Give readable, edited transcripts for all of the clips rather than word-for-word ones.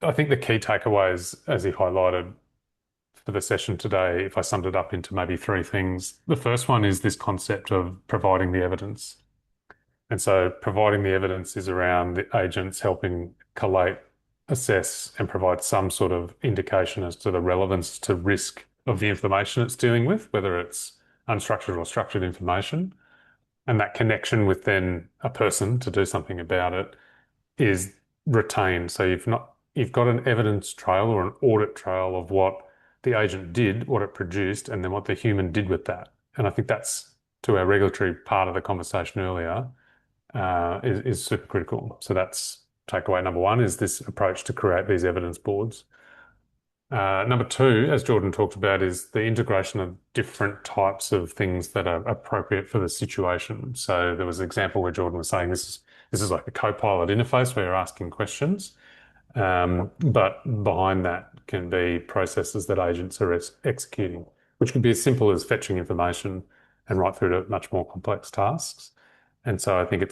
I think the key takeaways, as he highlighted for the session today, if I summed it up into maybe three things, the first one is this concept of providing the evidence. And so providing the evidence is around the agents helping collate, assess, and provide some sort of indication as to the relevance to risk of the information it's dealing with, whether it's unstructured or structured information. And that connection with then a person to do something about it is retained. So you've got an evidence trail or an audit trail of what the agent did, what it produced, and then what the human did with that. And I think that's to our regulatory part of the conversation earlier, is super critical. So that's takeaway number one is this approach to create these evidence boards. Number two, as Jordan talked about, is the integration of different types of things that are appropriate for the situation. So there was an example where Jordan was saying this is like a co-pilot interface where you're asking questions, but behind that can be processes that agents are executing, which can be as simple as fetching information and right through to much more complex tasks. And so I think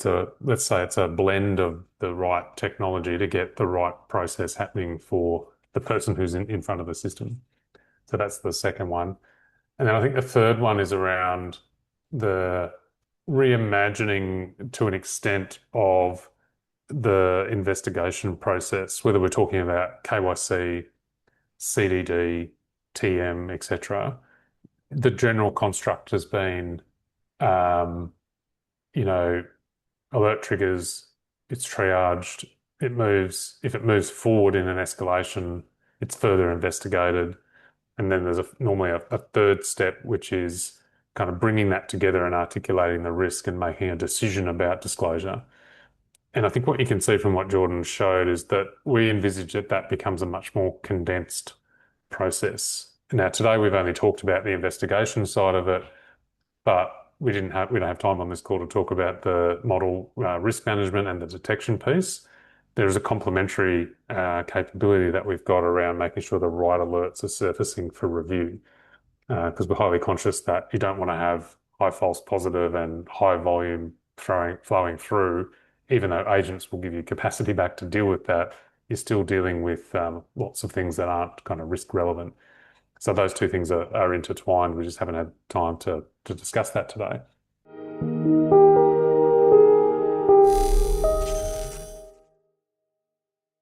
let's say it's a blend of the right technology to get the right process happening for the person who's in front of the system. So that's the second one. And then I think the third one is around the reimagining to an extent of the investigation process, whether we're talking about KYC, CDD, TM, etc. The general construct has been, um, you know, alert triggers, it's triaged, it moves. If it moves forward in an escalation, it's further investigated. And then there's normally a third step, which is kind of bringing that together and articulating the risk and making a decision about disclosure. And I think what you can see from what Jordan showed is that we envisage that that becomes a much more condensed process. Now, today we've only talked about the investigation side of it, but we don't have time on this call to talk about the model risk management and the detection piece. There is a complementary capability that we've got around making sure the right alerts are surfacing for review, because we're highly conscious that you don't want to have high false positive and high volume flowing through, even though agents will give you capacity back to deal with that. You're still dealing with lots of things that aren't kind of risk relevant. So those two things are intertwined. We just haven't had time to discuss that today.